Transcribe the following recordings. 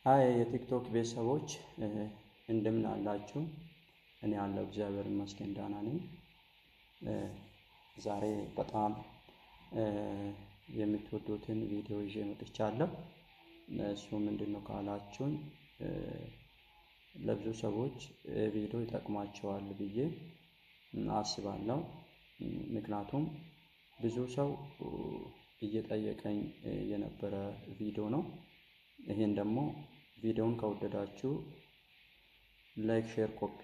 አይ የቲክቶክ ቤተሰቦች እንደምን አላችሁ? እኔ ያለው እግዚአብሔር ይመስገን ደህና ነኝ። ዛሬ በጣም የምትወዱትን ቪዲዮ ይዤ መጥቻለሁ። እሱ ምንድነው ካላችሁኝ ለብዙ ሰዎች ቪዲዮ ይጠቅማቸዋል ብዬ አስባለሁ። ምክንያቱም ብዙ ሰው እየጠየቀኝ የነበረ ቪዲዮ ነው። ይሄን ደግሞ ቪዲዮውን ከወደዳችሁ ላይክ፣ ሼር፣ ኮፒ፣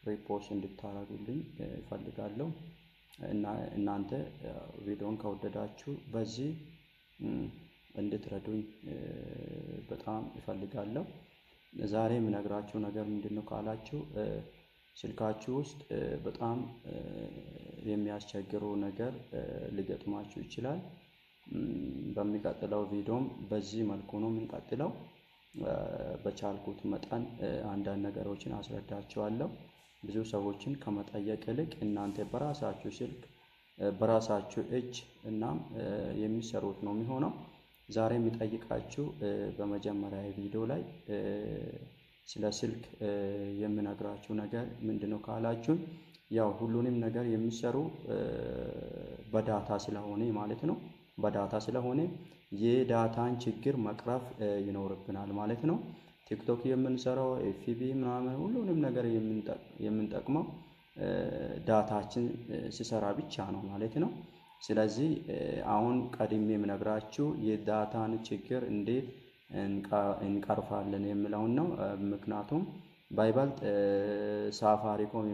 ሪፖስት እንድታረጉልኝ እፈልጋለሁ። እና እናንተ ቪዲዮውን ከወደዳችሁ በዚህ እንድትረዱኝ በጣም እፈልጋለሁ። ዛሬ የምነግራችሁ ነገር ምንድነው ካላችሁ ስልካችሁ ውስጥ በጣም የሚያስቸግሩ ነገር ሊገጥማችሁ ይችላል። በሚቀጥለው ቪዲዮም በዚህ መልኩ ነው የምንቀጥለው። በቻልኩት መጠን አንዳንድ ነገሮችን አስረዳችኋለሁ። ብዙ ሰዎችን ከመጠየቅ ይልቅ እናንተ በራሳችሁ ስልክ በራሳችሁ እጅ እናም የሚሰሩት ነው የሚሆነው። ዛሬ የሚጠይቃችሁ በመጀመሪያ ቪዲዮ ላይ ስለ ስልክ የምነግራችሁ ነገር ምንድነው ካላችሁን ያው ሁሉንም ነገር የሚሰሩ በዳታ ስለሆነ ማለት ነው። በዳታ ስለሆነ የዳታን ችግር መቅረፍ ይኖርብናል ማለት ነው። ቲክቶክ የምንሰራው ኤፍቢ ምናምን ሁሉንም ነገር የምንጠቅመው ዳታችን ሲሰራ ብቻ ነው ማለት ነው። ስለዚህ አሁን ቀድሜ የምነግራችሁ የዳታን ችግር እንዴት እንቀርፋለን የሚለውን ነው። ምክንያቱም ባይበልጥ ሳፋሪኮም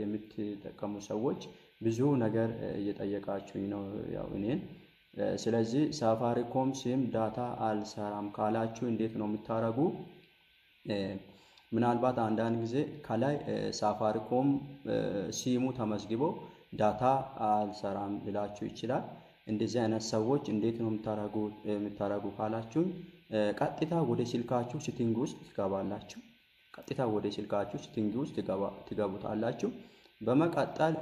የምትጠቀሙ ሰዎች ብዙ ነገር እየጠየቃችሁኝ ነው ያው እኔን። ስለዚህ ሳፋሪኮም ሲም ዳታ አልሰራም ካላችሁ እንዴት ነው የምታረጉ? ምናልባት አንዳንድ ጊዜ ከላይ ሳፋሪኮም ሲሙ ተመዝግቦ ዳታ አልሰራም ሊላችሁ ይችላል። እንደዚህ አይነት ሰዎች እንዴት ነው የምታረጉ ካላችሁ ቀጥታ ወደ ስልካችሁ ሴቲንግ ውስጥ ትገባላችሁ። ቀጥታ ወደ ስልካችሁ ሴቲንግ ውስጥ ትገቡታላችሁ። በመቀጠል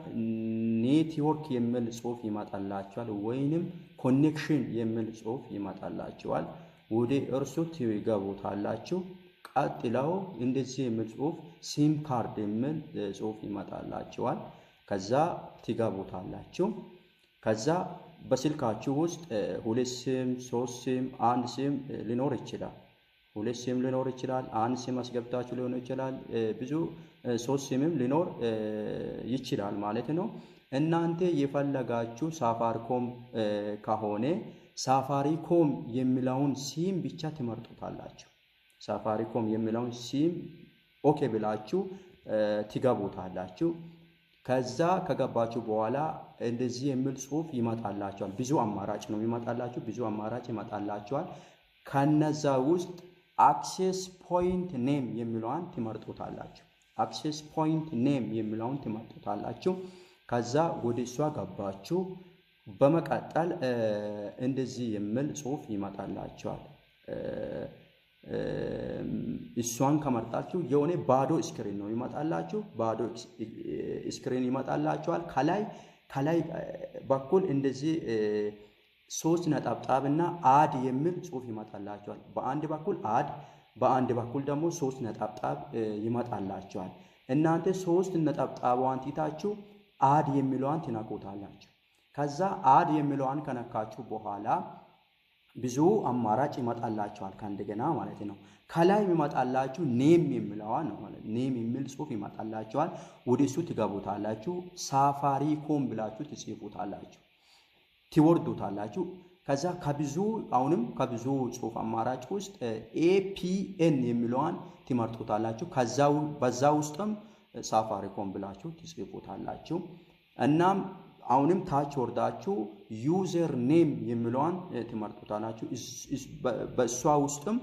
ኔትወርክ የሚል ጽሑፍ ይመጣላችኋል ወይንም ኮኔክሽን የሚል ጽሑፍ ይመጣላችኋል። ወደ እርሱ ትገቡታላችሁ። ቀጥለው እንደዚህ የሚል ጽሑፍ ሲም ካርድ የሚል ጽሑፍ ይመጣላችኋል። ከዛ ትገቡታላችሁ። ከዛ በስልካችሁ ውስጥ 2 ሲም 3 ሲም 1 ሲም ሊኖር ይችላል። 2 ሲም ሊኖር ይችላል። 1 ሲም አስገብታችሁ ሊሆን ይችላል። ብዙ 3 ሲምም ሊኖር ይችላል ማለት ነው። እናንተ የፈለጋችሁ ሳፋሪኮም ከሆነ ሳፋሪኮም የሚለውን ሲም ብቻ ትመርጡታላችሁ። ሳፋሪኮም የሚለውን ሲም ኦኬ ብላችሁ ትገቡታላችሁ። ከዛ ከገባችሁ በኋላ እንደዚህ የሚል ጽሑፍ ይመጣላችኋል። ብዙ አማራጭ ነው ይመጣላችሁ። ብዙ አማራጭ ይመጣላችኋል። ከነዛ ውስጥ አክሴስ ፖይንት ኔም የሚለውን ትመርጡታላችሁ። አክሴስ ፖይንት ኔም የሚለውን ትመርጡታላችሁ። ከዛ ወደ እሷ ገባችሁ። በመቀጠል እንደዚህ የሚል ጽሑፍ ይመጣላችኋል። እሷን ከመርጣችሁ የሆነ ባዶ ስክሪን ነው ይመጣላችሁ። ባዶ ስክሪን ይመጣላችኋል። ከላይ በኩል እንደዚህ 3 ነጠብጣብና አድ የሚል ጽሑፍ ይመጣላችኋል። በአንድ በኩል አድ፣ በአንድ በኩል ደግሞ 3 ነጠብጣብ ይመጣላችኋል። እናንተ 3 ነጠብጣቧን ትታችሁ አድ የሚለዋን ትነኩታላችሁ። ከዛ አድ የሚለዋን ከነካችሁ በኋላ ብዙ አማራጭ ይመጣላችኋል ከእንደገና ማለት ነው። ከላይ ይመጣላችሁ ኔም የሚለዋን ነው ማለት ኔም የሚል ጽሑፍ ይመጣላችኋል። ወደሱ ትገቡታላችሁ። ሳፋሪኮም ብላችሁ ትጽፉታላችሁ፣ ትወርዱታላችሁ። ከዛ ከብዙ ጽሑፍ አማራጭ ውስጥ ኤፒኤን የሚለዋን ትመርጡታላችሁ። በዛ ውስጥም ሳፋሪኮም ብላችሁ ትጽፉታላችሁ። እናም አሁንም ታች ወርዳችሁ ዩዘር ኔም የሚለውን ትመርጡታላችሁ። በእሷ ውስጥም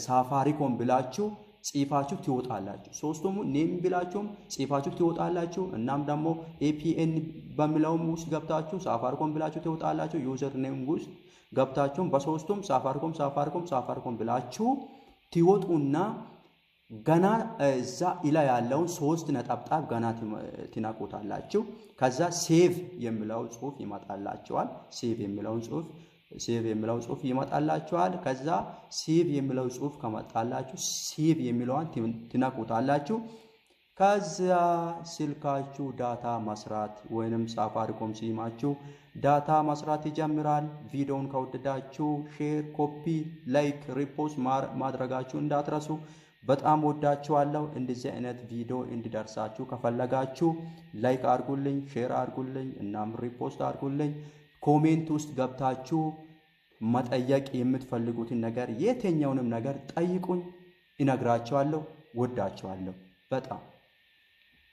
ሳፋሪኮም ብላችሁ ጽፋችሁ ትወጣላችሁ። ሶስቱም ኔም ብላችሁም ጽፋችሁ ትወጣላችሁ። እናም ደግሞ ኤፒኤን በሚለውም ውስጥ ገብታችሁ ሳፋሪኮም ብላችሁ ትወጣላችሁ። ዩዘር ኔም ውስጥ ገብታችሁም በሶስቱም ሳፋሪኮም ብላችሁ ትወጡና ገና እዛ ኢላ ያለውን 3 ነጠብጣብ ገና ትነኩታላችሁ። ከዛ ሴቭ የሚለው ጽሑፍ ይመጣላችኋል። ሴቭ የሚለውን ጽሑፍ ሴቭ የሚለው ጽሁፍ ይመጣላችኋል። ከዛ ሴቭ የሚለው ጽሁፍ ከመጣላችሁ ሴቭ የሚለውን ትነኩታላችሁ። ከዛ ስልካችሁ ዳታ መስራት ወይንም ሳፋሪኮም ሲማችሁ ዳታ መስራት ይጀምራል። ቪዲዮውን ከወደዳችሁ ሼር፣ ኮፒ፣ ላይክ፣ ሪፖስት ማድረጋችሁ እንዳትረሱ። በጣም ወዳችኋለሁ። እንደዚህ አይነት ቪዲዮ እንዲደርሳችሁ ከፈለጋችሁ ላይክ አድርጉልኝ፣ ሼር አድርጉልኝ፣ እናም ሪፖስት አድርጉልኝ። ኮሜንት ውስጥ ገብታችሁ መጠየቅ የምትፈልጉትን ነገር የትኛውንም ነገር ጠይቁኝ፣ እነግራችኋለሁ። ወዳችኋለሁ በጣም